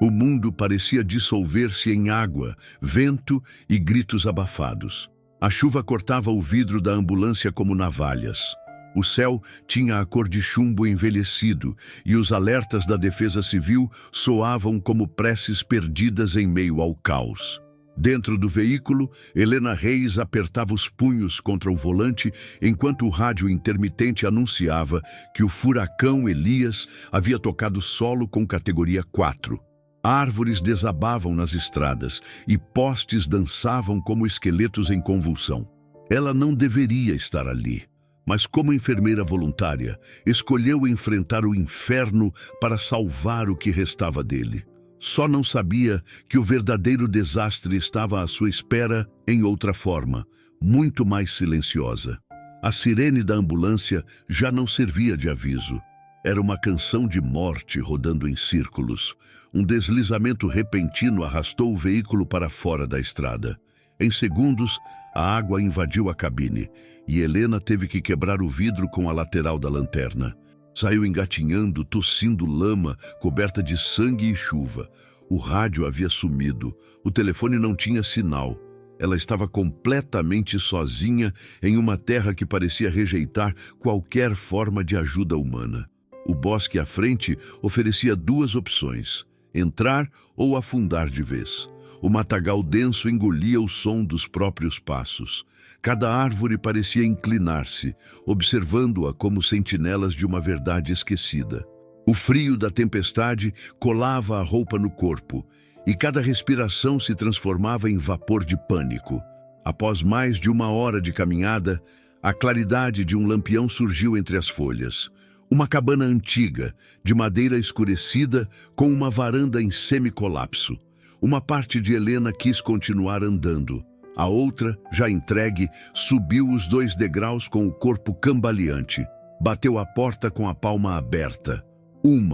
O mundo parecia dissolver-se em água, vento e gritos abafados. A chuva cortava o vidro da ambulância como navalhas. O céu tinha a cor de chumbo envelhecido e os alertas da Defesa Civil soavam como preces perdidas em meio ao caos. Dentro do veículo, Helena Reis apertava os punhos contra o volante enquanto o rádio intermitente anunciava que o furacão Elias havia tocado solo com categoria 4. Árvores desabavam nas estradas e postes dançavam como esqueletos em convulsão. Ela não deveria estar ali, mas como enfermeira voluntária, escolheu enfrentar o inferno para salvar o que restava dele. Só não sabia que o verdadeiro desastre estava à sua espera em outra forma, muito mais silenciosa. A sirene da ambulância já não servia de aviso. Era uma canção de morte rodando em círculos. Um deslizamento repentino arrastou o veículo para fora da estrada. Em segundos, a água invadiu a cabine e Helena teve que quebrar o vidro com a lateral da lanterna. Saiu engatinhando, tossindo lama, coberta de sangue e chuva. O rádio havia sumido. O telefone não tinha sinal. Ela estava completamente sozinha em uma terra que parecia rejeitar qualquer forma de ajuda humana. O bosque à frente oferecia duas opções: entrar ou afundar de vez. O matagal denso engolia o som dos próprios passos. Cada árvore parecia inclinar-se, observando-a como sentinelas de uma verdade esquecida. O frio da tempestade colava a roupa no corpo, e cada respiração se transformava em vapor de pânico. Após mais de 1 hora de caminhada, a claridade de um lampião surgiu entre as folhas. Uma cabana antiga, de madeira escurecida, com uma varanda em semi-colapso. Uma parte de Helena quis continuar andando. A outra, já entregue, subiu os 2 degraus com o corpo cambaleante. Bateu a porta com a palma aberta. 1,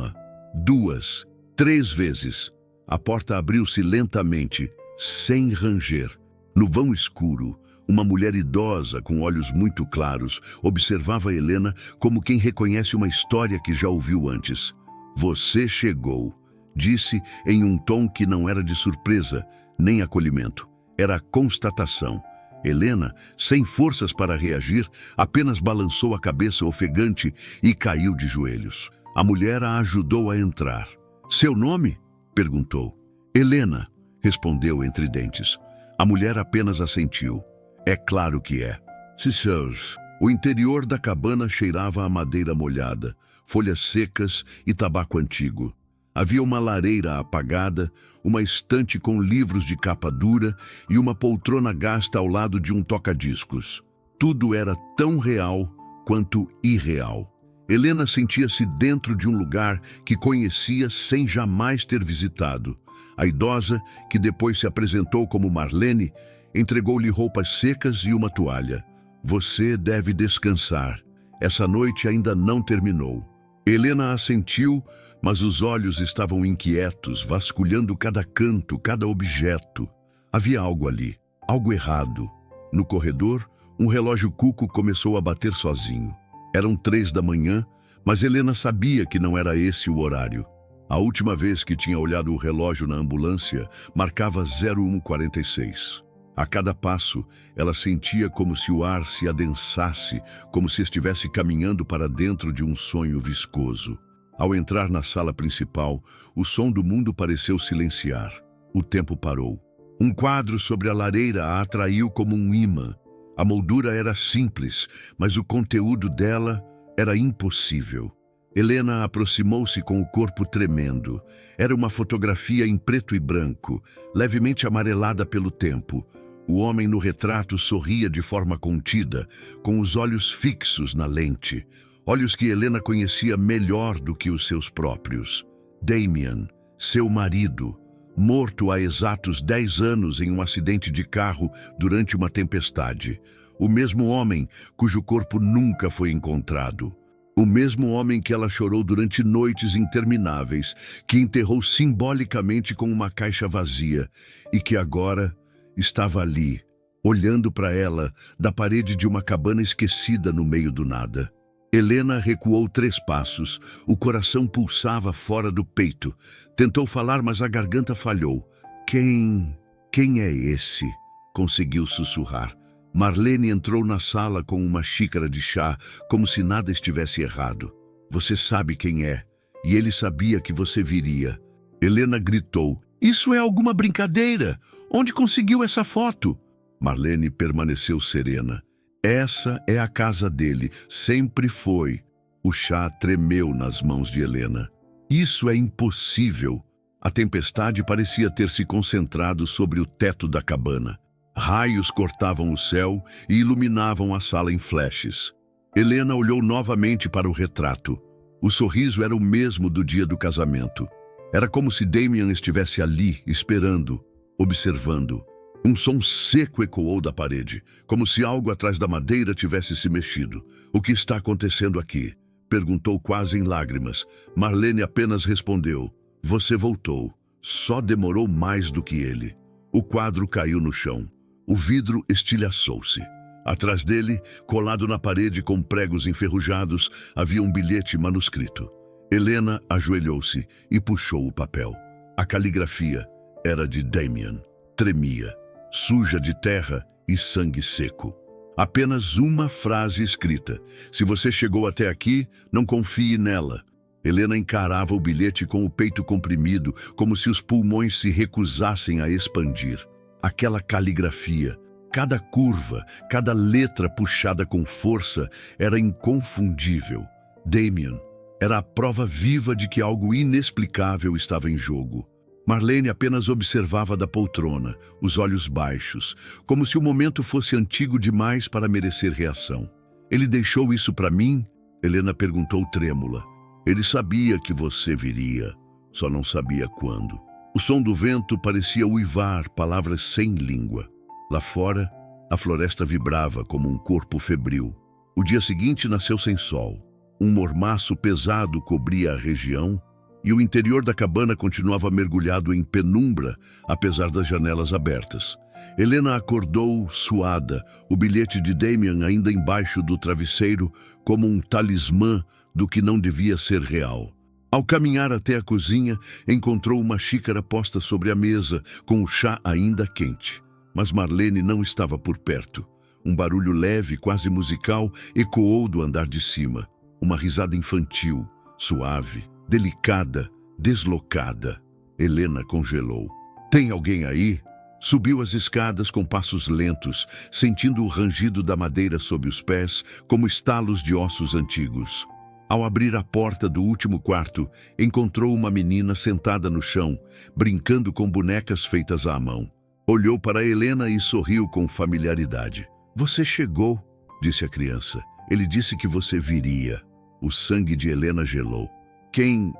2, 3 vezes. A porta abriu-se lentamente, sem ranger. No vão escuro, uma mulher idosa com olhos muito claros observava Helena como quem reconhece uma história que já ouviu antes. "Você chegou", disse em um tom que não era de surpresa, nem acolhimento. Era constatação. Helena, sem forças para reagir, apenas balançou a cabeça ofegante e caiu de joelhos. A mulher a ajudou a entrar. "Seu nome?" perguntou. "Helena", respondeu entre dentes. A mulher apenas assentiu. "É claro que é." "Sirs." O interior da cabana cheirava a madeira molhada, folhas secas e tabaco antigo. Havia uma lareira apagada, uma estante com livros de capa dura e uma poltrona gasta ao lado de um toca-discos. Tudo era tão real quanto irreal. Helena sentia-se dentro de um lugar que conhecia sem jamais ter visitado. A idosa, que depois se apresentou como Marlene, entregou-lhe roupas secas e uma toalha. "Você deve descansar. Essa noite ainda não terminou." Helena assentiu, mas os olhos estavam inquietos, vasculhando cada canto, cada objeto. Havia algo ali, algo errado. No corredor, um relógio cuco começou a bater sozinho. Eram 3 da manhã, mas Helena sabia que não era esse o horário. A última vez que tinha olhado o relógio na ambulância, marcava 01:46. A cada passo, ela sentia como se o ar se adensasse, como se estivesse caminhando para dentro de um sonho viscoso. Ao entrar na sala principal, o som do mundo pareceu silenciar. O tempo parou. Um quadro sobre a lareira a atraiu como um imã. A moldura era simples, mas o conteúdo dela era impossível. Helena aproximou-se com o corpo tremendo. Era uma fotografia em preto e branco, levemente amarelada pelo tempo. O homem no retrato sorria de forma contida, com os olhos fixos na lente. Olhos que Helena conhecia melhor do que os seus próprios. Damien, seu marido, morto há exatos 10 anos em um acidente de carro durante uma tempestade. O mesmo homem cujo corpo nunca foi encontrado. O mesmo homem que ela chorou durante noites intermináveis, que enterrou simbolicamente com uma caixa vazia e que agora estava ali, olhando para ela da parede de uma cabana esquecida no meio do nada. Helena recuou 3 passos. O coração pulsava fora do peito. Tentou falar, mas a garganta falhou. Quem é esse? Conseguiu sussurrar. Marlene entrou na sala com uma xícara de chá, como se nada estivesse errado. Você sabe quem é, e ele sabia que você viria. Helena gritou. Isso é alguma brincadeira? Onde conseguiu essa foto? Marlene permaneceu serena. Essa é a casa dele, sempre foi. O chá tremeu nas mãos de Helena. Isso é impossível. A tempestade parecia ter se concentrado sobre o teto da cabana. Raios cortavam o céu e iluminavam a sala em flashes. Helena olhou novamente para o retrato. O sorriso era o mesmo do dia do casamento. Era como se Damien estivesse ali, esperando, observando. Um som seco ecoou da parede, como se algo atrás da madeira tivesse se mexido. O que está acontecendo aqui? Perguntou quase em lágrimas. Marlene apenas respondeu. Você voltou. Só demorou mais do que ele. O quadro caiu no chão. O vidro estilhaçou-se. Atrás dele, colado na parede com pregos enferrujados, havia um bilhete manuscrito. Helena ajoelhou-se e puxou o papel. A caligrafia era de Damien. Tremia, suja de terra e sangue seco. Apenas uma frase escrita. Se você chegou até aqui, não confie nela. Helena encarava o bilhete com o peito comprimido, como se os pulmões se recusassem a expandir. Aquela caligrafia, cada curva, cada letra puxada com força, era inconfundível. Damien era a prova viva de que algo inexplicável estava em jogo. Marlene apenas observava da poltrona, os olhos baixos, como se o momento fosse antigo demais para merecer reação. Ele deixou isso para mim? Helena perguntou trêmula. Ele sabia que você viria, só não sabia quando. O som do vento parecia uivar palavras sem língua. Lá fora, a floresta vibrava como um corpo febril. O dia seguinte nasceu sem sol. Um mormaço pesado cobria a região e o interior da cabana continuava mergulhado em penumbra, apesar das janelas abertas. Helena acordou suada, o bilhete de Damien ainda embaixo do travesseiro, como um talismã do que não devia ser real. Ao caminhar até a cozinha, encontrou uma xícara posta sobre a mesa, com o chá ainda quente. Mas Marlene não estava por perto. Um barulho leve, quase musical, ecoou do andar de cima. Uma risada infantil, suave, delicada, deslocada. Helena congelou. Tem alguém aí? Subiu as escadas com passos lentos, sentindo o rangido da madeira sob os pés, como estalos de ossos antigos. Ao abrir a porta do último quarto, encontrou uma menina sentada no chão, brincando com bonecas feitas à mão. Olhou para Helena e sorriu com familiaridade. Você chegou, disse a criança. Ele disse que você viria. O sangue de Helena gelou. Quem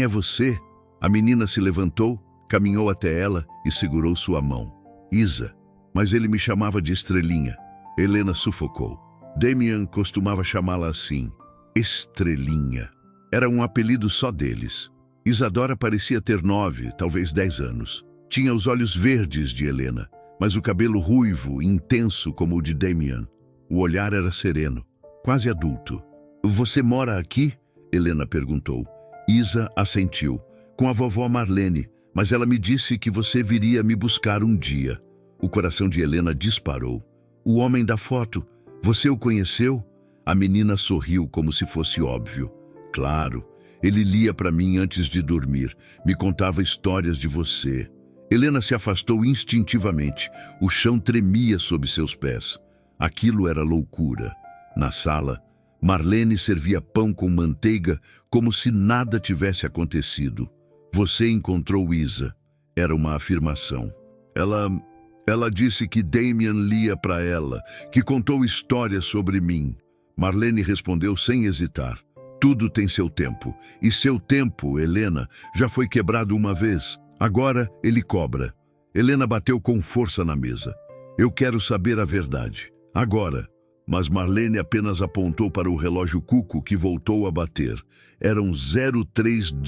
é você? A menina se levantou, caminhou até ela e segurou sua mão. Isa, mas ele me chamava de Estrelinha. Helena sufocou. Damien costumava chamá-la assim. Estrelinha. Era um apelido só deles. Isadora parecia ter 9, talvez 10 anos. Tinha os olhos verdes de Helena, mas o cabelo ruivo, intenso como o de Damien. O olhar era sereno, quase adulto. Você mora aqui? Helena perguntou. Isa assentiu. Com a vovó Marlene, mas ela me disse que você viria me buscar um dia. O coração de Helena disparou. O homem da foto, você o conheceu? A menina sorriu como se fosse óbvio. Claro, ele lia para mim antes de dormir, me contava histórias de você. Helena se afastou instintivamente. O chão tremia sob seus pés. Aquilo era loucura. Na sala, Marlene servia pão com manteiga como se nada tivesse acontecido. Você encontrou Isa. Era uma afirmação. Ela disse que Damien lia para ela, que contou histórias sobre mim. Marlene respondeu sem hesitar. Tudo tem seu tempo. E seu tempo, Helena, já foi quebrado uma vez. Agora ele cobra. Helena bateu com força na mesa. Eu quero saber a verdade. Agora. Mas Marlene apenas apontou para o relógio cuco que voltou a bater. Eram 030.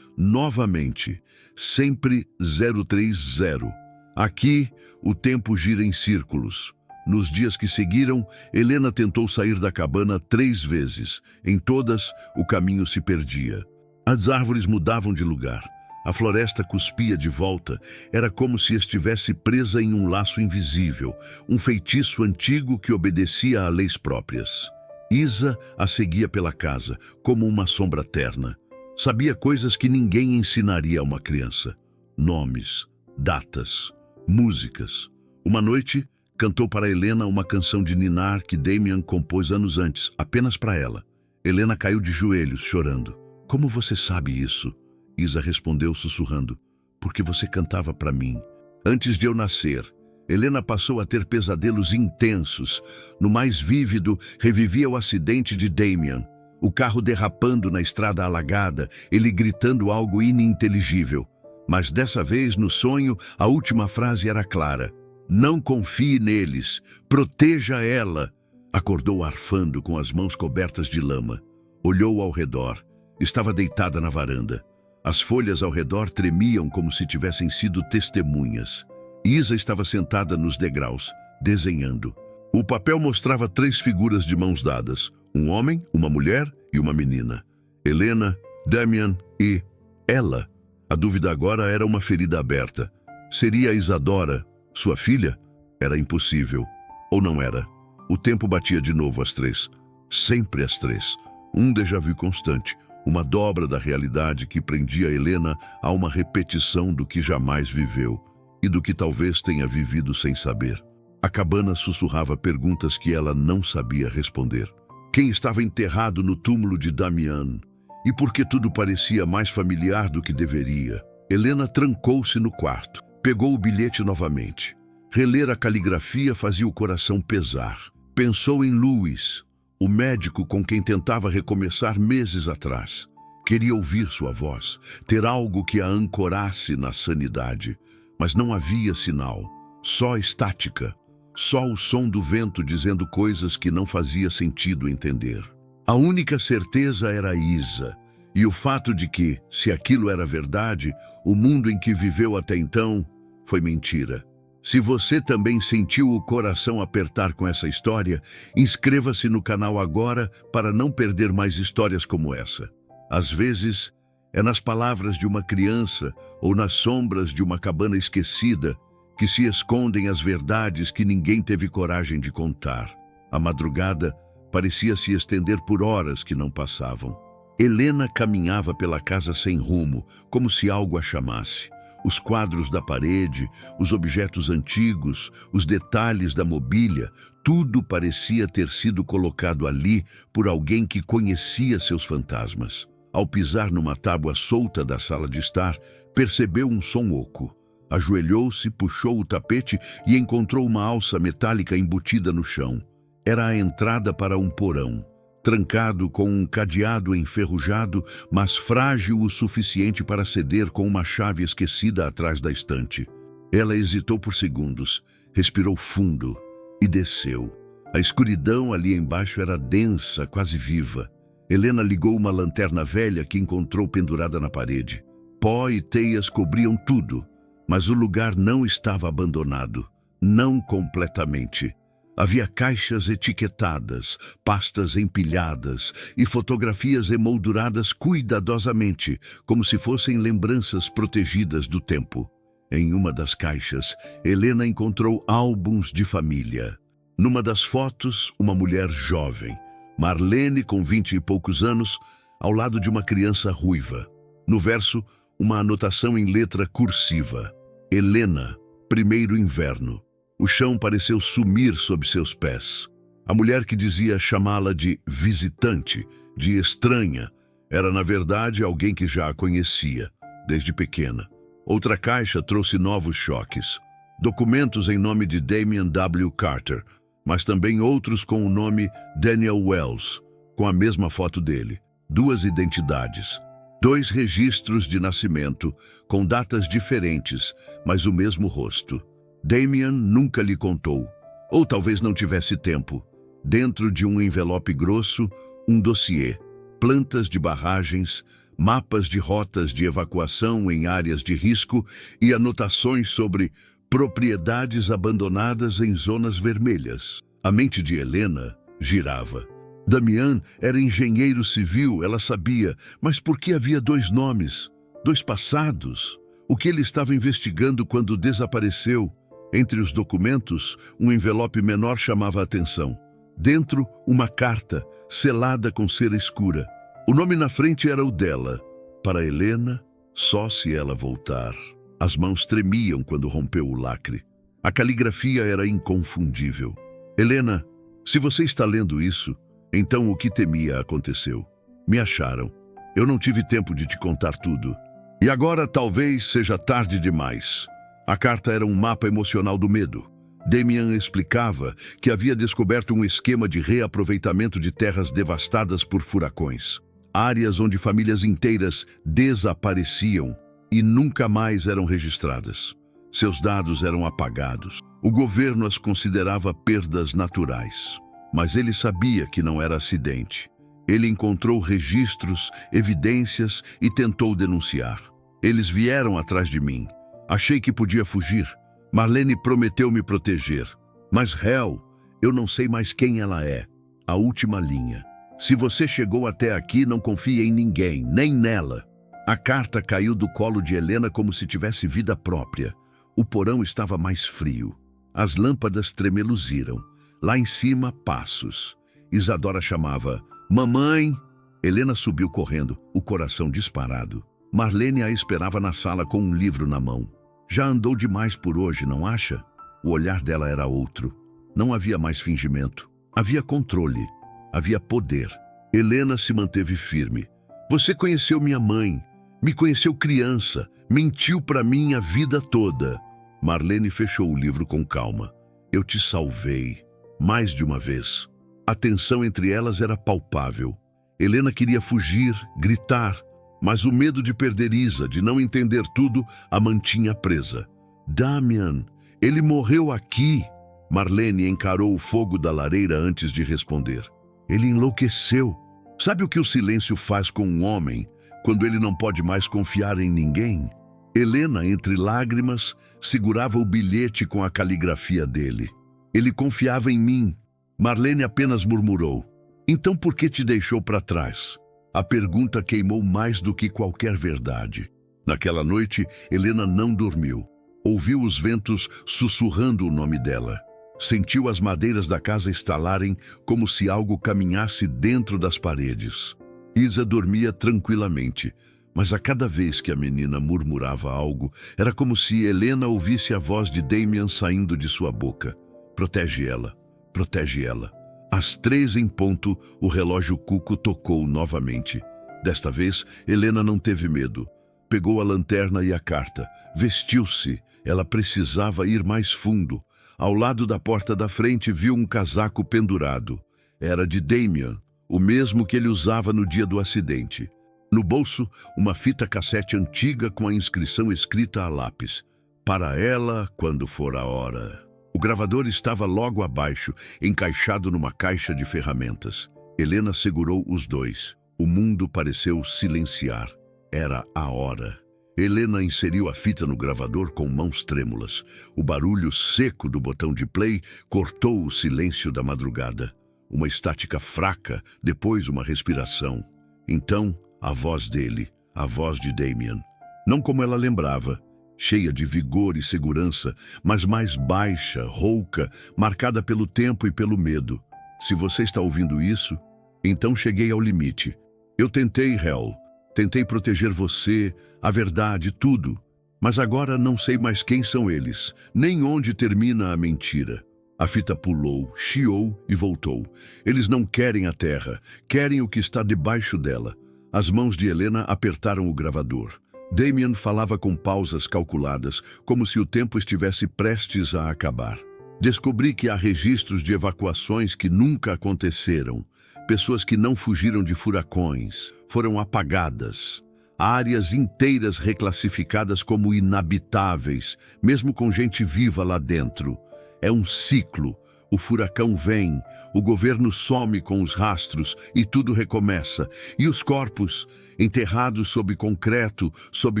Novamente. Sempre 030. Aqui, o tempo gira em círculos. Nos dias que seguiram, Helena tentou sair da cabana 3 vezes. Em todas, o caminho se perdia. As árvores mudavam de lugar. A floresta cuspia de volta. Era como se estivesse presa em um laço invisível, um feitiço antigo que obedecia a leis próprias. Isa a seguia pela casa, como uma sombra terna. Sabia coisas que ninguém ensinaria a uma criança. Nomes, datas, músicas. Uma noite, cantou para Helena uma canção de ninar que Damien compôs anos antes, apenas para ela. Helena caiu de joelhos, chorando. Como você sabe isso? Isa respondeu sussurrando. Porque você cantava para mim. Antes de eu nascer, Helena passou a ter pesadelos intensos. No mais vívido, revivia o acidente de Damien. O carro derrapando na estrada alagada, ele gritando algo ininteligível. Mas dessa vez, no sonho, a última frase era clara. Não confie neles, proteja ela. Acordou arfando com as mãos cobertas de lama. Olhou ao redor. Estava deitada na varanda. As folhas ao redor tremiam como se tivessem sido testemunhas. Isa estava sentada nos degraus, desenhando. O papel mostrava 3 figuras de mãos dadas. Um homem, uma mulher e uma menina. Helena, Damien e ela. A dúvida agora era uma ferida aberta. Seria Isadora, sua filha? Era impossível. Ou não era? O tempo batia de novo às 3. Sempre às 3. Um déjà-vu constante. Uma dobra da realidade que prendia Helena a uma repetição do que jamais viveu e do que talvez tenha vivido sem saber. A cabana sussurrava perguntas que ela não sabia responder. Quem estava enterrado no túmulo de Damian? E por que tudo parecia mais familiar do que deveria? Helena trancou-se no quarto. Pegou o bilhete novamente. Reler a caligrafia fazia o coração pesar. Pensou em Louis, o médico com quem tentava recomeçar meses atrás. Queria ouvir sua voz, ter algo que a ancorasse na sanidade. Mas não havia sinal, só estática. Só o som do vento dizendo coisas que não fazia sentido entender. A única certeza era Isa. E o fato de que, se aquilo era verdade, o mundo em que viveu até então foi mentira. Se você também sentiu o coração apertar com essa história, inscreva-se no canal agora para não perder mais histórias como essa. Às vezes, é nas palavras de uma criança ou nas sombras de uma cabana esquecida que se escondem as verdades que ninguém teve coragem de contar. A madrugada parecia se estender por horas que não passavam. Helena caminhava pela casa sem rumo, como se algo a chamasse. Os quadros da parede, os objetos antigos, os detalhes da mobília, tudo parecia ter sido colocado ali por alguém que conhecia seus fantasmas. Ao pisar numa tábua solta da sala de estar, percebeu um som oco. Ajoelhou-se, puxou o tapete e encontrou uma alça metálica embutida no chão. Era a entrada para um porão, trancado com um cadeado enferrujado, mas frágil o suficiente para ceder com uma chave esquecida atrás da estante. Ela hesitou por segundos, respirou fundo e desceu. A escuridão ali embaixo era densa, quase viva. Helena ligou uma lanterna velha que encontrou pendurada na parede. Pó e teias cobriam tudo, mas o lugar não estava abandonado, não completamente. Havia caixas etiquetadas, pastas empilhadas e fotografias emolduradas cuidadosamente, como se fossem lembranças protegidas do tempo. Em uma das caixas, Helena encontrou álbuns de família. Numa das fotos, uma mulher jovem, Marlene, com 20 e poucos anos, ao lado de uma criança ruiva. No verso, uma anotação em letra cursiva. Helena, primeiro inverno. O chão pareceu sumir sob seus pés. A mulher que dizia chamá-la de visitante, de estranha, era na verdade alguém que já a conhecia, desde pequena. Outra caixa trouxe novos choques. Documentos em nome de Damien W. Carter, mas também outros com o nome Daniel Wells, com a mesma foto dele. 2 identidades. 2 registros de nascimento, com datas diferentes, mas o mesmo rosto. Damien nunca lhe contou, ou talvez não tivesse tempo. Dentro de um envelope grosso, um dossiê, plantas de barragens, mapas de rotas de evacuação em áreas de risco e anotações sobre propriedades abandonadas em zonas vermelhas. A mente de Helena girava. Damian era engenheiro civil, ela sabia, mas por que havia dois nomes, dois passados? O que ele estava investigando quando desapareceu? Entre os documentos, um envelope menor chamava a atenção. Dentro, uma carta, selada com cera escura. O nome na frente era o dela. Para Helena, só se ela voltar. As mãos tremiam quando rompeu o lacre. A caligrafia era inconfundível. Helena, se você está lendo isso, então o que temia aconteceu. Me acharam. Eu não tive tempo de te contar tudo. E agora talvez seja tarde demais. A carta era um mapa emocional do medo. Damian explicava que havia descoberto um esquema de reaproveitamento de terras devastadas por furacões. Áreas onde famílias inteiras desapareciam e nunca mais eram registradas. Seus dados eram apagados. O governo as considerava perdas naturais. Mas ele sabia que não era acidente. Ele encontrou registros, evidências e tentou denunciar. Eles vieram atrás de mim. Achei que podia fugir. Marlene prometeu me proteger. Mas, Hel, eu não sei mais quem ela é. A última linha. Se você chegou até aqui, não confie em ninguém, nem nela. A carta caiu do colo de Helena como se tivesse vida própria. O porão estava mais frio. As lâmpadas tremeluziram. Lá em cima, passos. Isadora chamava, mamãe. Helena subiu correndo, o coração disparado. Marlene a esperava na sala com um livro na mão. Já andou demais por hoje, não acha? O olhar dela era outro. Não havia mais fingimento. Havia controle. Havia poder. Helena se manteve firme. Você conheceu minha mãe. Me conheceu criança. Mentiu para mim a vida toda. Marlene fechou o livro com calma. Eu te salvei. Mais de uma vez. A tensão entre elas era palpável. Helena queria fugir, gritar, mas o medo de perder Isa, de não entender tudo, a mantinha presa. Damian, ele morreu aqui. Marlene encarou o fogo da lareira antes de responder. Ele enlouqueceu. Sabe o que o silêncio faz com um homem quando ele não pode mais confiar em ninguém? Helena, entre lágrimas, segurava o bilhete com a caligrafia dele. Ele confiava em mim. Marlene apenas murmurou. Então por que te deixou para trás? A pergunta queimou mais do que qualquer verdade. Naquela noite, Helena não dormiu. Ouviu os ventos sussurrando o nome dela. Sentiu as madeiras da casa estalarem como se algo caminhasse dentro das paredes. Isa dormia tranquilamente, mas a cada vez que a menina murmurava algo, era como se Helena ouvisse a voz de Damian saindo de sua boca. Protege ela, protege ela. Às 3 em ponto, o relógio cuco tocou novamente. Desta vez, Helena não teve medo. Pegou a lanterna e a carta. Vestiu-se. Ela precisava ir mais fundo. Ao lado da porta da frente, viu um casaco pendurado. Era de Damian, o mesmo que ele usava no dia do acidente. No bolso, uma fita cassete antiga com a inscrição escrita a lápis. Para ela, quando for a hora. O gravador estava logo abaixo, encaixado numa caixa de ferramentas. Helena segurou os dois. O mundo pareceu silenciar. Era a hora. Helena inseriu a fita no gravador com mãos trêmulas. O barulho seco do botão de play cortou o silêncio da madrugada. Uma estática fraca, depois uma respiração. Então, a voz dele, a voz de Damian. Não como ela lembrava. Cheia de vigor e segurança, mas mais baixa, rouca, marcada pelo tempo e pelo medo. Se você está ouvindo isso, então cheguei ao limite. Eu tentei, Hel. Tentei proteger você, a verdade, tudo. Mas agora não sei mais quem são eles, nem onde termina a mentira. A fita pulou, chiou e voltou. Eles não querem a terra, querem o que está debaixo dela. As mãos de Helena apertaram o gravador. Damian falava com pausas calculadas, como se o tempo estivesse prestes a acabar. Descobri que há registros de evacuações que nunca aconteceram. Pessoas que não fugiram de furacões, foram apagadas. Áreas inteiras reclassificadas como inabitáveis, mesmo com gente viva lá dentro. É um ciclo. O furacão vem, o governo some com os rastros e tudo recomeça. E os corpos, enterrados sob concreto, sob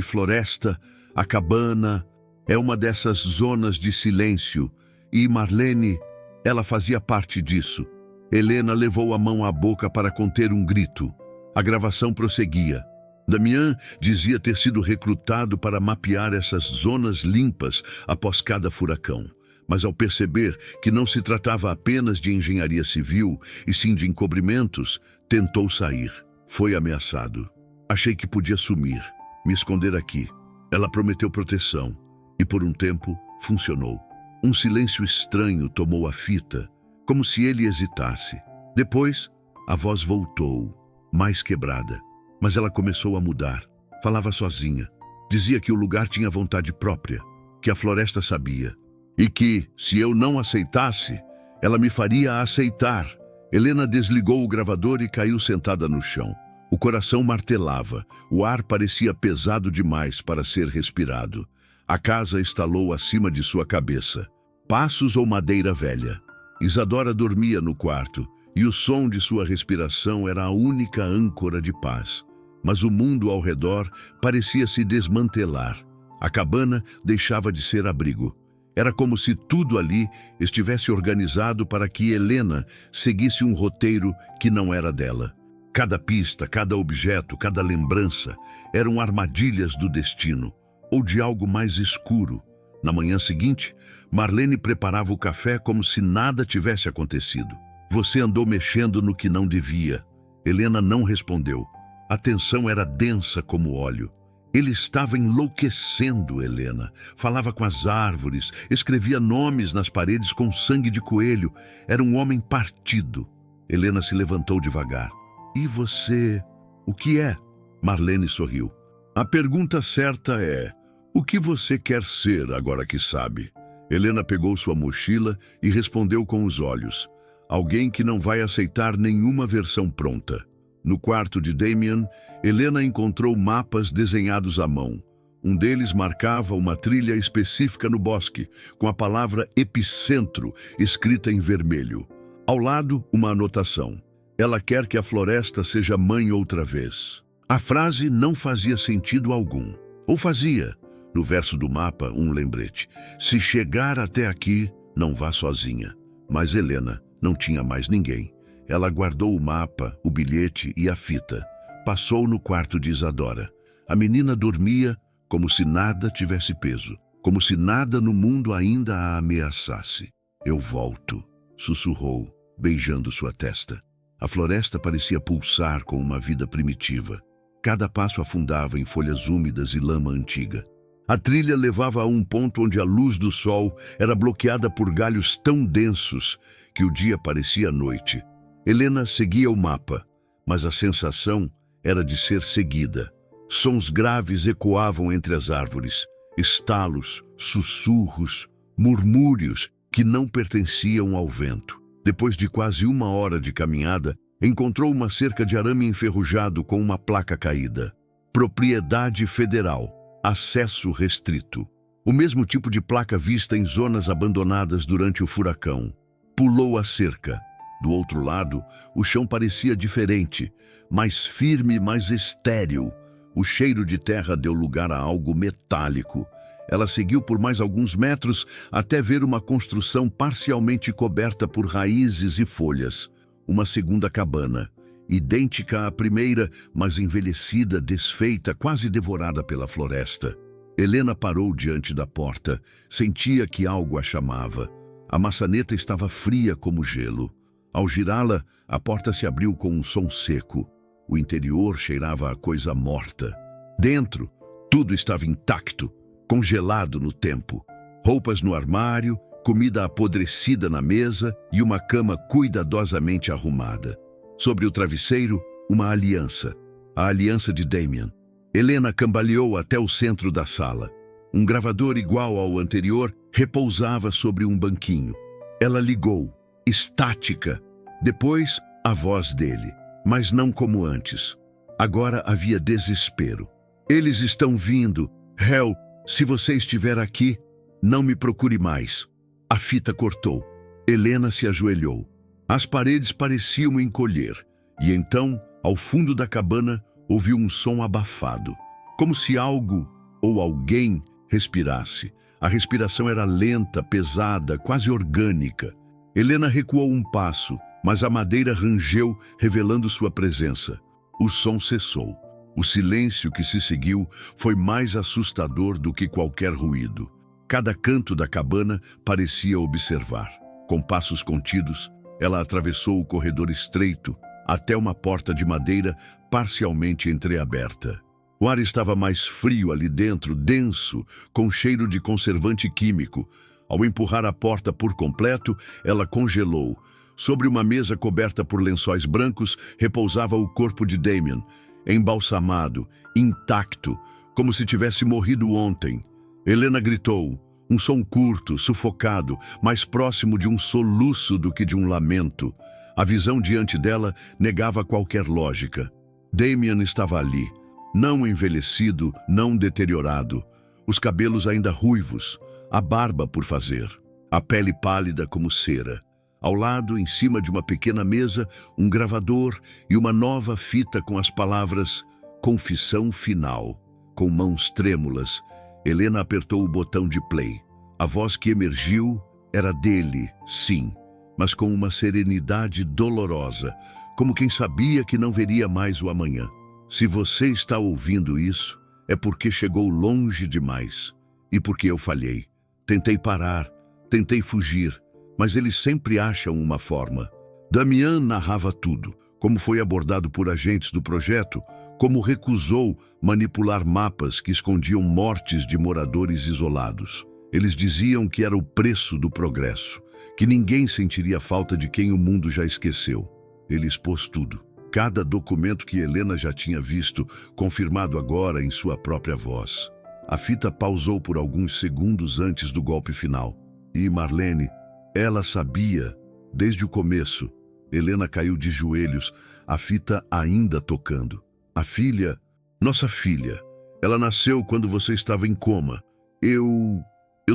floresta, a cabana. É uma dessas zonas de silêncio, e Marlene, ela fazia parte disso. Helena levou a mão à boca para conter um grito. A gravação prosseguia. Damian dizia ter sido recrutado para mapear essas zonas limpas após cada furacão. Mas ao perceber que não se tratava apenas de engenharia civil, e sim de encobrimentos, tentou sair. Foi ameaçado. Achei que podia sumir, me esconder aqui. Ela prometeu proteção, e por um tempo funcionou. Um silêncio estranho tomou a fita, como se ele hesitasse. Depois, a voz voltou, mais quebrada. Mas ela começou a mudar. Falava sozinha. Dizia que o lugar tinha vontade própria, que a floresta sabia. E que, se eu não aceitasse, ela me faria aceitar. Helena desligou o gravador e caiu sentada no chão. O coração martelava. O ar parecia pesado demais para ser respirado. A casa estalou acima de sua cabeça. Passos ou madeira velha. Isadora dormia no quarto, e o som de sua respiração era a única âncora de paz. Mas o mundo ao redor parecia se desmantelar. A cabana deixava de ser abrigo. Era como se tudo ali estivesse organizado para que Helena seguisse um roteiro que não era dela. Cada pista, cada objeto, cada lembrança eram armadilhas do destino, ou de algo mais escuro. Na manhã seguinte, Marlene preparava o café como se nada tivesse acontecido. Você andou mexendo no que não devia. Helena não respondeu. A tensão era densa como óleo. Ele estava enlouquecendo Helena. Falava com as árvores, escrevia nomes nas paredes com sangue de coelho. Era um homem partido. Helena se levantou devagar. E você? O que é? Marlene sorriu. A pergunta certa é: o que você quer ser agora que sabe? Helena pegou sua mochila e respondeu com os olhos. Alguém que não vai aceitar nenhuma versão pronta. No quarto de Damian, Helena encontrou mapas desenhados à mão. Um deles marcava uma trilha específica no bosque, com a palavra epicentro escrita em vermelho. Ao lado, uma anotação. Ela quer que a floresta seja mãe outra vez. A frase não fazia sentido algum. Ou fazia. No verso do mapa, um lembrete. Se chegar até aqui, não vá sozinha. Mas Helena não tinha mais ninguém. Ela guardou o mapa, o bilhete e a fita. Passou no quarto de Isadora. A menina dormia como se nada tivesse peso, como se nada no mundo ainda a ameaçasse. Eu volto, sussurrou, beijando sua testa. A floresta parecia pulsar com uma vida primitiva. Cada passo afundava em folhas úmidas e lama antiga. A trilha levava a um ponto onde a luz do sol era bloqueada por galhos tão densos que o dia parecia noite. Helena seguia o mapa, mas a sensação era de ser seguida. Sons graves ecoavam entre as árvores, estalos, sussurros, murmúrios que não pertenciam ao vento. Depois de quase 1 hora de caminhada, encontrou uma cerca de arame enferrujado com uma placa caída. Propriedade federal. Acesso restrito. O mesmo tipo de placa vista em zonas abandonadas durante o furacão. Pulou a cerca. Do outro lado, o chão parecia diferente, mais firme, mais estéril. O cheiro de terra deu lugar a algo metálico. Ela seguiu por mais alguns metros até ver uma construção parcialmente coberta por raízes e folhas. Uma segunda cabana. Idêntica à primeira, mas envelhecida, desfeita, quase devorada pela floresta. Helena parou diante da porta. Sentia que algo a chamava. A maçaneta estava fria como gelo. Ao girá-la, a porta se abriu com um som seco. O interior cheirava a coisa morta. Dentro, tudo estava intacto, congelado no tempo. Roupas no armário, comida apodrecida na mesa e uma cama cuidadosamente arrumada. Sobre o travesseiro, uma aliança. A aliança de Damian. Helena cambaleou até o centro da sala. Um gravador igual ao anterior repousava sobre um banquinho. Ela ligou, estática. Depois, a voz dele, mas não como antes. Agora havia desespero. Eles estão vindo. Hel, se você estiver aqui, não me procure mais. A fita cortou. Helena se ajoelhou. As paredes pareciam encolher, e então, ao fundo da cabana, ouviu um som abafado, como se algo ou alguém respirasse. A respiração era lenta, pesada, quase orgânica. Helena recuou um passo, mas a madeira rangeu, revelando sua presença. O som cessou. O silêncio que se seguiu foi mais assustador do que qualquer ruído. Cada canto da cabana parecia observar. Com passos contidos, ela atravessou o corredor estreito até uma porta de madeira parcialmente entreaberta. O ar estava mais frio ali dentro, denso, com cheiro de conservante químico. Ao empurrar a porta por completo, ela congelou. Sobre uma mesa coberta por lençóis brancos, repousava o corpo de Damien, embalsamado, intacto, como se tivesse morrido ontem. Helena gritou, um som curto, sufocado, mais próximo de um soluço do que de um lamento. A visão diante dela negava qualquer lógica. Damien estava ali, não envelhecido, não deteriorado. Os cabelos ainda ruivos, a barba por fazer, a pele pálida como cera. Ao lado, em cima de uma pequena mesa, um gravador e uma nova fita com as palavras Confissão Final. Com mãos trêmulas, Helena apertou o botão de play. A voz que emergiu era dele, sim, mas com uma serenidade dolorosa, como quem sabia que não veria mais o amanhã. Se você está ouvindo isso, é porque chegou longe demais. E porque eu falhei. Tentei parar, tentei fugir, mas eles sempre acham uma forma. Damian narrava tudo, como foi abordado por agentes do projeto, como recusou manipular mapas que escondiam mortes de moradores isolados. Eles diziam que era o preço do progresso, que ninguém sentiria falta de quem o mundo já esqueceu. Ele expôs tudo. Cada documento que Helena já tinha visto, confirmado agora em sua própria voz. A fita pausou por alguns segundos antes do golpe final. E Marlene, ela sabia, desde o começo. Helena caiu de joelhos, a fita ainda tocando. A filha, nossa filha, ela nasceu quando você estava em coma. Eu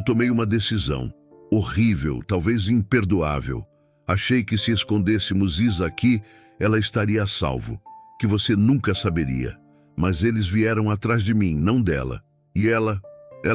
tomei uma decisão, horrível, talvez imperdoável. Achei que se escondêssemos Isa aqui, ela estaria a salvo, que você nunca saberia. Mas eles vieram atrás de mim, não dela. E ela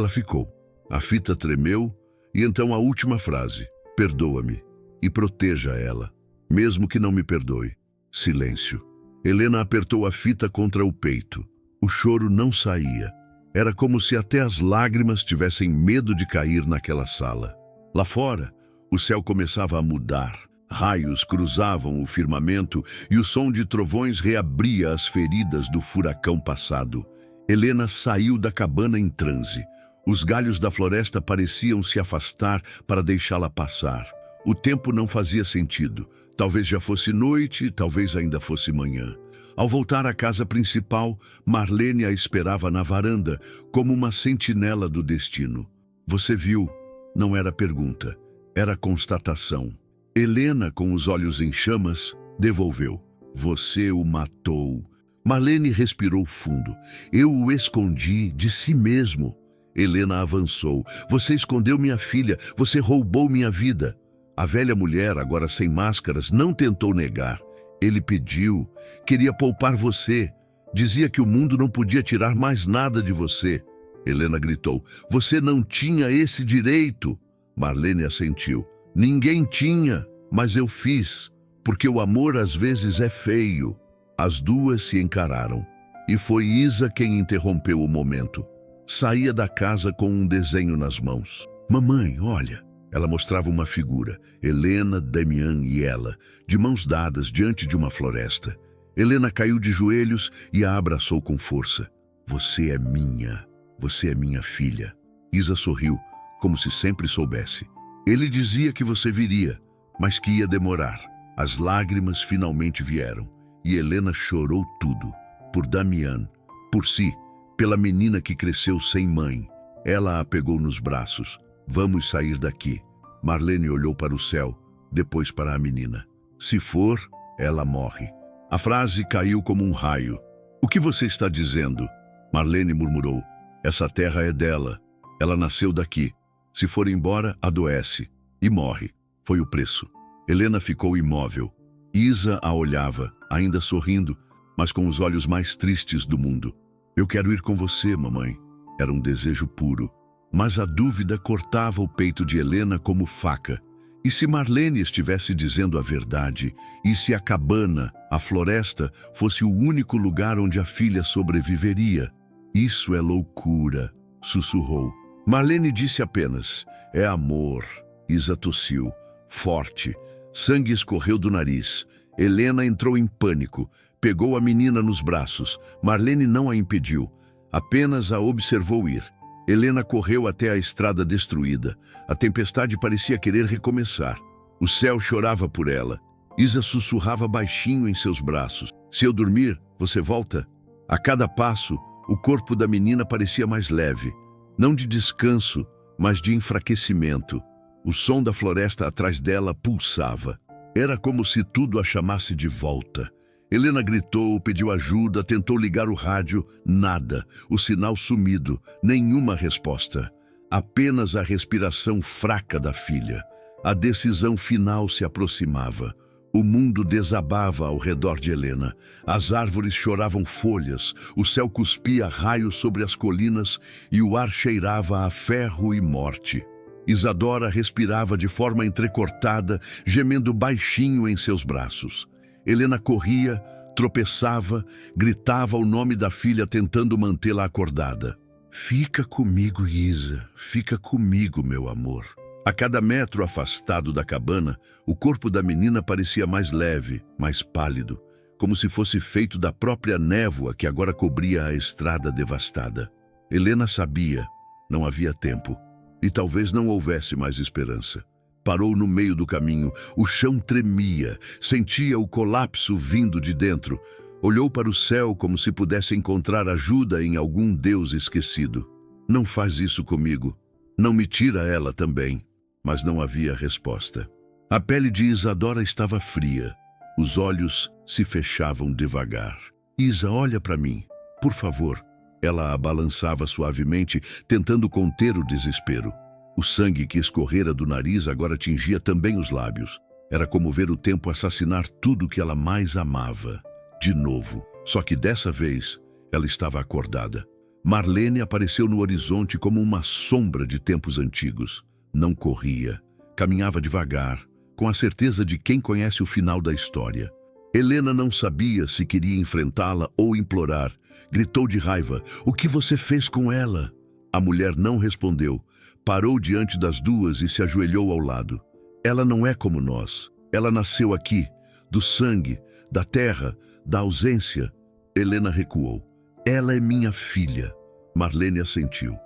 ficou. A fita tremeu, e então a última frase, perdoa-me e proteja ela, mesmo que não me perdoe. Silêncio. Helena apertou a fita contra o peito. O choro não saía. Era como se até as lágrimas tivessem medo de cair naquela sala. Lá fora, o céu começava a mudar. Raios cruzavam o firmamento e o som de trovões reabria as feridas do furacão passado. Helena saiu da cabana em transe. Os galhos da floresta pareciam se afastar para deixá-la passar. O tempo não fazia sentido. Talvez já fosse noite, talvez ainda fosse manhã. Ao voltar à casa principal, Marlene a esperava na varanda, como uma sentinela do destino. Você viu? Não era pergunta, era constatação. Helena, com os olhos em chamas, devolveu. Você o matou. Marlene respirou fundo. Eu o escondi de si mesmo. Helena avançou. Você escondeu minha filha, você roubou minha vida. A velha mulher, agora sem máscaras, não tentou negar. Ele pediu, queria poupar você. Dizia que o mundo não podia tirar mais nada de você. Helena gritou, você não tinha esse direito. Marlene assentiu. Ninguém tinha, mas eu fiz, porque o amor às vezes é feio. As duas se encararam, e foi Isa quem interrompeu o momento. Saía da casa com um desenho nas mãos. Mamãe, olha. Ela mostrava uma figura, Helena, Damian e ela, de mãos dadas diante de uma floresta. Helena caiu de joelhos e a abraçou com força. Você é minha filha. Isa sorriu, como se sempre soubesse. Ele dizia que você viria, mas que ia demorar. As lágrimas finalmente vieram, e Helena chorou tudo. Por Damian, por si, pela menina que cresceu sem mãe. Ela a pegou nos braços. Vamos sair daqui. Marlene olhou para o céu, depois para a menina. Se for, ela morre. A frase caiu como um raio. O que você está dizendo? Marlene murmurou. Essa terra é dela. Ela nasceu daqui. Se for embora, adoece. E morre. Foi o preço. Helena ficou imóvel. Isa a olhava, ainda sorrindo, mas com os olhos mais tristes do mundo. Eu quero ir com você, mamãe. Era um desejo puro. Mas a dúvida cortava o peito de Helena como faca. E se Marlene estivesse dizendo a verdade? E se a cabana, a floresta, fosse o único lugar onde a filha sobreviveria? Isso é loucura, sussurrou. Marlene disse apenas, é amor. Isa tossiu, forte. Sangue escorreu do nariz. Helena entrou em pânico. Pegou a menina nos braços. Marlene não a impediu. Apenas a observou ir. Helena correu até a estrada destruída. A tempestade parecia querer recomeçar. O céu chorava por ela. Isa sussurrava baixinho em seus braços. Se eu dormir, você volta? A cada passo, o corpo da menina parecia mais leve. Não de descanso, mas de enfraquecimento. O som da floresta atrás dela pulsava. Era como se tudo a chamasse de volta. Helena gritou, pediu ajuda, tentou ligar o rádio. Nada. O sinal sumido. Nenhuma resposta. Apenas a respiração fraca da filha. A decisão final se aproximava. O mundo desabava ao redor de Helena. As árvores choravam folhas, o céu cuspia raios sobre as colinas e o ar cheirava a ferro e morte. Isadora respirava de forma entrecortada, gemendo baixinho em seus braços. Helena corria, tropeçava, gritava o nome da filha tentando mantê-la acordada. Fica comigo, Isa, fica comigo, meu amor. A cada metro afastado da cabana, o corpo da menina parecia mais leve, mais pálido, como se fosse feito da própria névoa que agora cobria a estrada devastada. Helena sabia, não havia tempo, e talvez não houvesse mais esperança. Parou no meio do caminho, o chão tremia, sentia o colapso vindo de dentro. Olhou para o céu como se pudesse encontrar ajuda em algum Deus esquecido. Não faz isso comigo, não me tira ela também. Mas não havia resposta. A pele de Isadora estava fria. Os olhos se fechavam devagar. Isa, olha para mim, por favor. Ela a balançava suavemente, tentando conter o desespero. O sangue que escorrera do nariz agora tingia também os lábios. Era como ver o tempo assassinar tudo que ela mais amava. De novo. Só que dessa vez, ela estava acordada. Marlene apareceu no horizonte como uma sombra de tempos antigos. Não corria, caminhava devagar, com a certeza de quem conhece o final da história. Helena não sabia se queria enfrentá-la ou implorar. Gritou de raiva, o que você fez com ela? A mulher não respondeu, parou diante das duas e se ajoelhou ao lado. Ela não é como nós, ela nasceu aqui, do sangue, da terra, da ausência. Helena recuou. Ela é minha filha. Marlene assentiu.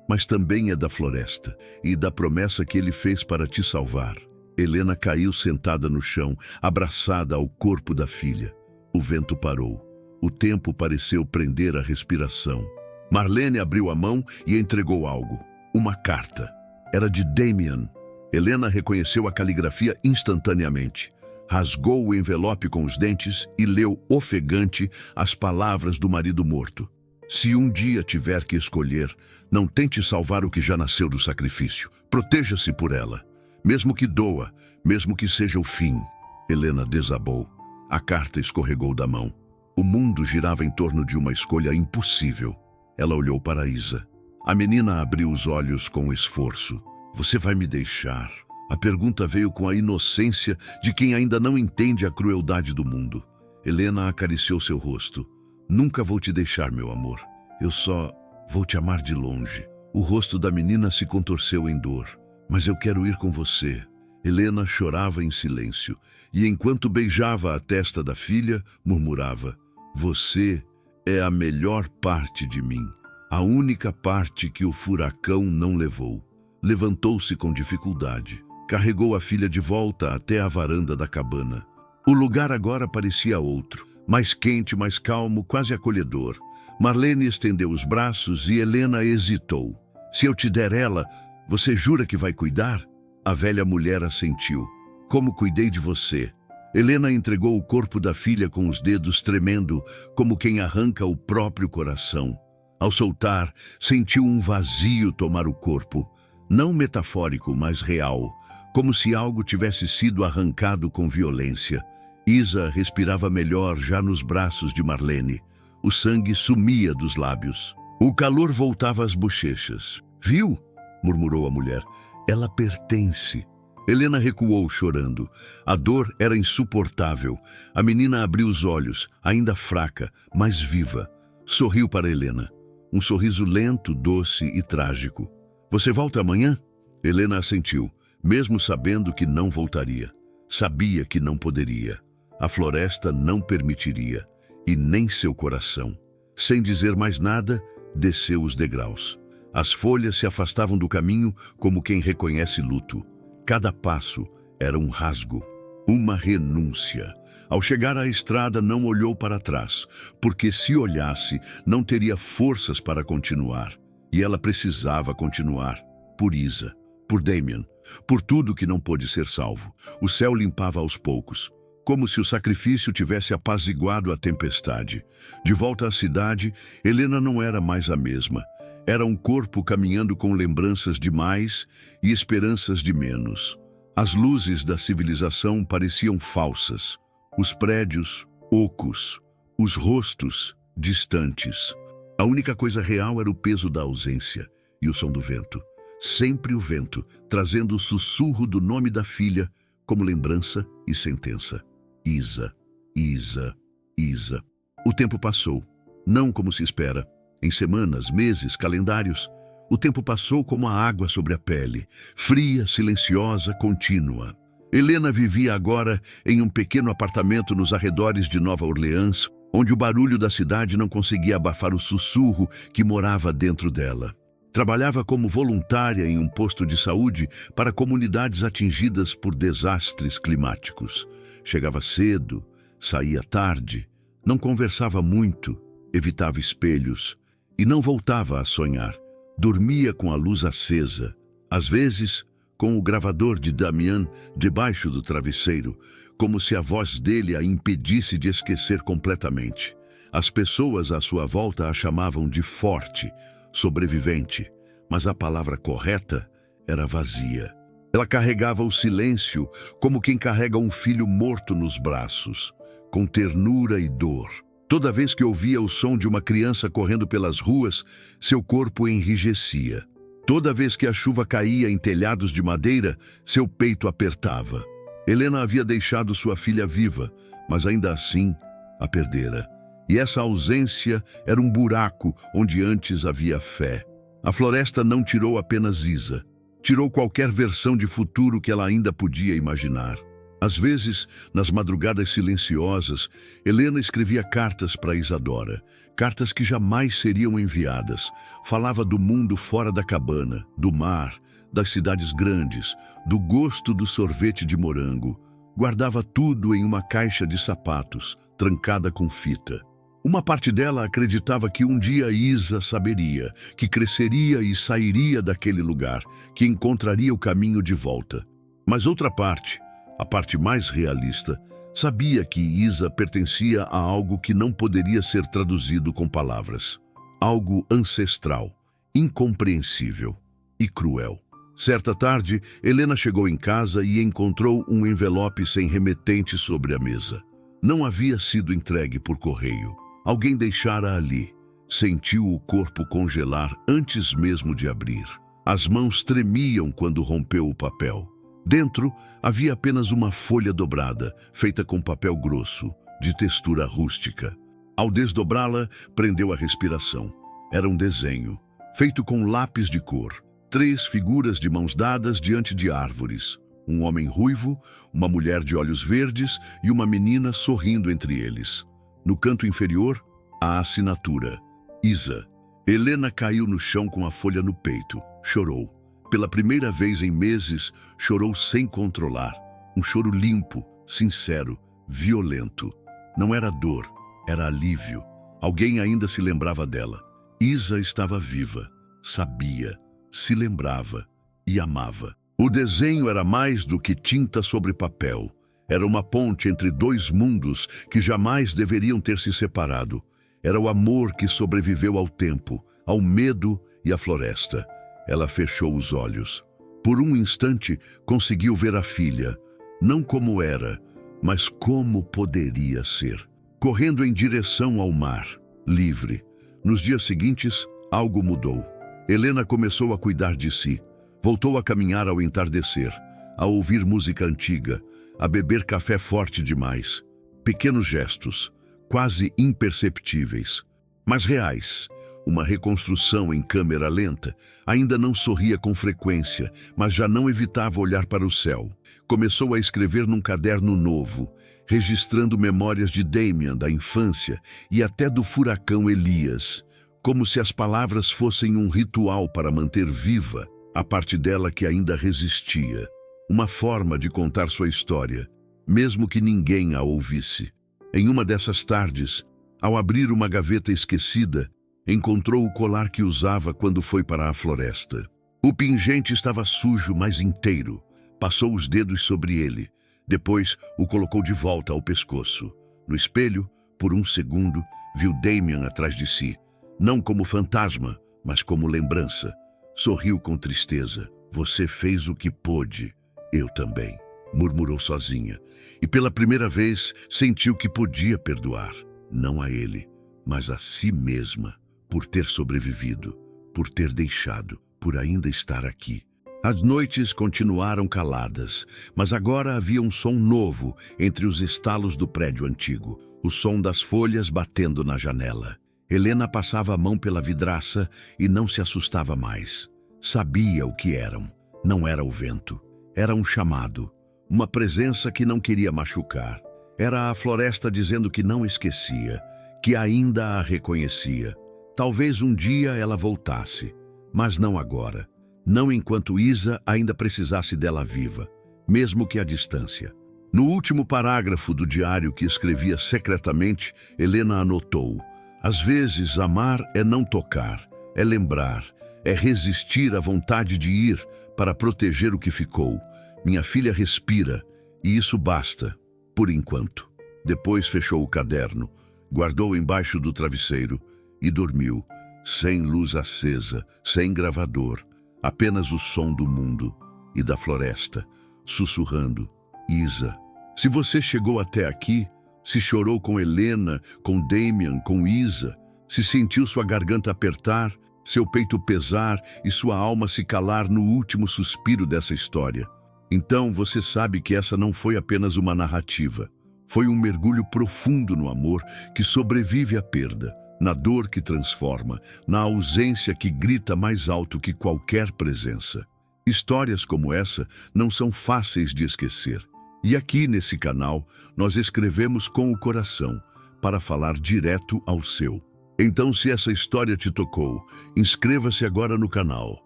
Mas também é da floresta e da promessa que ele fez para te salvar. Helena caiu sentada no chão, abraçada ao corpo da filha. O vento parou. O tempo pareceu prender a respiração. Marlene abriu a mão e entregou algo. Uma carta. Era de Damien. Helena reconheceu a caligrafia instantaneamente. Rasgou o envelope com os dentes e leu ofegante as palavras do marido morto. Se um dia tiver que escolher, não tente salvar o que já nasceu do sacrifício. Proteja-se por ela. Mesmo que doa, mesmo que seja o fim. Helena desabou. A carta escorregou da mão. O mundo girava em torno de uma escolha impossível. Ela olhou para Isa. A menina abriu os olhos com esforço. Você vai me deixar? A pergunta veio com a inocência de quem ainda não entende a crueldade do mundo. Helena acariciou seu rosto. Nunca vou te deixar, meu amor. Eu só vou te amar de longe. O rosto da menina se contorceu em dor. Mas eu quero ir com você. Helena chorava em silêncio. E enquanto beijava a testa da filha, murmurava: você é a melhor parte de mim. A única parte que o furacão não levou. Levantou-se com dificuldade. Carregou a filha de volta até a varanda da cabana. O lugar agora parecia outro. Mais quente, mais calmo, quase acolhedor. Marlene estendeu os braços e Helena hesitou. Se eu te der ela, você jura que vai cuidar? A velha mulher assentiu. Como cuidei de você? Helena entregou o corpo da filha com os dedos tremendo, como quem arranca o próprio coração. Ao soltar, sentiu um vazio tomar o corpo. Não metafórico, mas real. Como se algo tivesse sido arrancado com violência. Isa respirava melhor já nos braços de Marlene. O sangue sumia dos lábios. O calor voltava às bochechas. Viu? Murmurou a mulher. Ela pertence. Helena recuou, chorando. A dor era insuportável. A menina abriu os olhos, ainda fraca, mas viva. Sorriu para Helena. Um sorriso lento, doce e trágico. Você volta amanhã? Helena assentiu, mesmo sabendo que não voltaria. Sabia que não poderia. A floresta não permitiria, e nem seu coração. Sem dizer mais nada, desceu os degraus. As folhas se afastavam do caminho como quem reconhece luto. Cada passo era um rasgo, uma renúncia. Ao chegar à estrada, não olhou para trás, porque se olhasse, não teria forças para continuar. E ela precisava continuar, por Isa, por Damien, por tudo que não pôde ser salvo. O céu limpava aos poucos, como se o sacrifício tivesse apaziguado a tempestade. De volta à cidade, Helena não era mais a mesma. Era um corpo caminhando com lembranças de mais e esperanças de menos. As luzes da civilização pareciam falsas. Os prédios, ocos. Os rostos, distantes. A única coisa real era o peso da ausência e o som do vento. Sempre o vento, trazendo o sussurro do nome da filha como lembrança e sentença. Isa, Isa, Isa. O tempo passou, não como se espera. Em semanas, meses, calendários, o tempo passou como a água sobre a pele, fria, silenciosa, contínua. Helena vivia agora em um pequeno apartamento nos arredores de Nova Orleans, onde o barulho da cidade não conseguia abafar o sussurro que morava dentro dela. Trabalhava como voluntária em um posto de saúde para comunidades atingidas por desastres climáticos. Chegava cedo, saía tarde, não conversava muito, evitava espelhos e não voltava a sonhar. Dormia com a luz acesa, às vezes com o gravador de Damien debaixo do travesseiro, como se a voz dele a impedisse de esquecer completamente. As pessoas à sua volta a chamavam de forte, sobrevivente, mas a palavra correta era vazia. Ela carregava o silêncio como quem carrega um filho morto nos braços, com ternura e dor. Toda vez que ouvia o som de uma criança correndo pelas ruas, seu corpo enrijecia. Toda vez que a chuva caía em telhados de madeira, seu peito apertava. Helena havia deixado sua filha viva, mas ainda assim a perdera. E essa ausência era um buraco onde antes havia fé. A floresta não tirou apenas Isa, tirou qualquer versão de futuro que ela ainda podia imaginar. Às vezes, nas madrugadas silenciosas, Helena escrevia cartas para Isadora, cartas que jamais seriam enviadas. Falava do mundo fora da cabana, do mar, das cidades grandes, do gosto do sorvete de morango. Guardava tudo em uma caixa de sapatos, trancada com fita. Uma parte dela acreditava que um dia Isa saberia, que cresceria e sairia daquele lugar, que encontraria o caminho de volta. Mas outra parte, a parte mais realista, sabia que Isa pertencia a algo que não poderia ser traduzido com palavras. Algo ancestral, incompreensível e cruel. Certa tarde, Helena chegou em casa e encontrou um envelope sem remetente sobre a mesa. Não havia sido entregue por correio. Alguém deixara ali. Sentiu o corpo congelar antes mesmo de abrir. As mãos tremiam quando rompeu o papel. Dentro havia apenas uma folha dobrada, feita com papel grosso, de textura rústica. Ao desdobrá-la, prendeu a respiração. Era um desenho, feito com lápis de cor. 3 figuras de mãos dadas diante de árvores. Um homem ruivo, uma mulher de olhos verdes e uma menina sorrindo entre eles. No canto inferior, a assinatura. Isa. Helena caiu no chão com a folha no peito. Chorou. Pela primeira vez em meses, chorou sem controlar. Um choro limpo, sincero, violento. Não era dor, era alívio. Alguém ainda se lembrava dela. Isa estava viva, sabia, se lembrava e amava. O desenho era mais do que tinta sobre papel. Era uma ponte entre 2 mundos que jamais deveriam ter se separado. Era o amor que sobreviveu ao tempo, ao medo e à floresta. Ela fechou os olhos. Por um instante, conseguiu ver a filha, não como era, mas como poderia ser. Correndo em direção ao mar, livre. Nos dias seguintes, algo mudou. Helena começou a cuidar de si. Voltou a caminhar ao entardecer, a ouvir música antiga, a beber café forte demais. Pequenos gestos, quase imperceptíveis, mas reais. Uma reconstrução em câmera lenta. Ainda não sorria com frequência, mas já não evitava olhar para o céu. Começou a escrever num caderno novo, registrando memórias de Damien da infância e até do furacão Elias, como se as palavras fossem um ritual para manter viva a parte dela que ainda resistia. Uma forma de contar sua história, mesmo que ninguém a ouvisse. Em uma dessas tardes, ao abrir uma gaveta esquecida, encontrou o colar que usava quando foi para a floresta. O pingente estava sujo, mas inteiro. Passou os dedos sobre ele. Depois o colocou de volta ao pescoço. No espelho, por um segundo, viu Damien atrás de si. Não como fantasma, mas como lembrança. Sorriu com tristeza. Você fez o que pôde. Eu também, murmurou sozinha. E pela primeira vez sentiu que podia perdoar. Não a ele, mas a si mesma. Por ter sobrevivido, por ter deixado, por ainda estar aqui. As noites continuaram caladas, mas agora havia um som novo entre os estalos do prédio antigo, o som das folhas batendo na janela. Helena passava a mão pela vidraça e não se assustava mais. Sabia o que eram. Não era o vento. Era um chamado, uma presença que não queria machucar. Era a floresta dizendo que não esquecia, que ainda a reconhecia. Talvez um dia ela voltasse, mas não agora. Não enquanto Isa ainda precisasse dela viva, mesmo que à distância. No último parágrafo do diário que escrevia secretamente, Helena anotou: às vezes amar é não tocar, é lembrar, é resistir à vontade de ir para proteger o que ficou. Minha filha respira, e isso basta, por enquanto. Depois fechou o caderno, guardou embaixo do travesseiro, e dormiu, sem luz acesa, sem gravador, apenas o som do mundo e da floresta, sussurrando: Isa, se você chegou até aqui, se chorou com Helena, com Damien, com Isa, se sentiu sua garganta apertar, seu peito pesar e sua alma se calar no último suspiro dessa história, então você sabe que essa não foi apenas uma narrativa. Foi um mergulho profundo no amor que sobrevive à perda, na dor que transforma, na ausência que grita mais alto que qualquer presença. Histórias como essa não são fáceis de esquecer. E aqui nesse canal, nós escrevemos com o coração, para falar direto ao seu. Então, se essa história te tocou, inscreva-se agora no canal.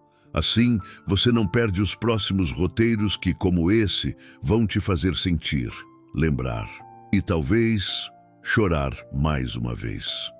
Assim, você não perde os próximos roteiros que, como esse, vão te fazer sentir, lembrar e talvez chorar mais uma vez.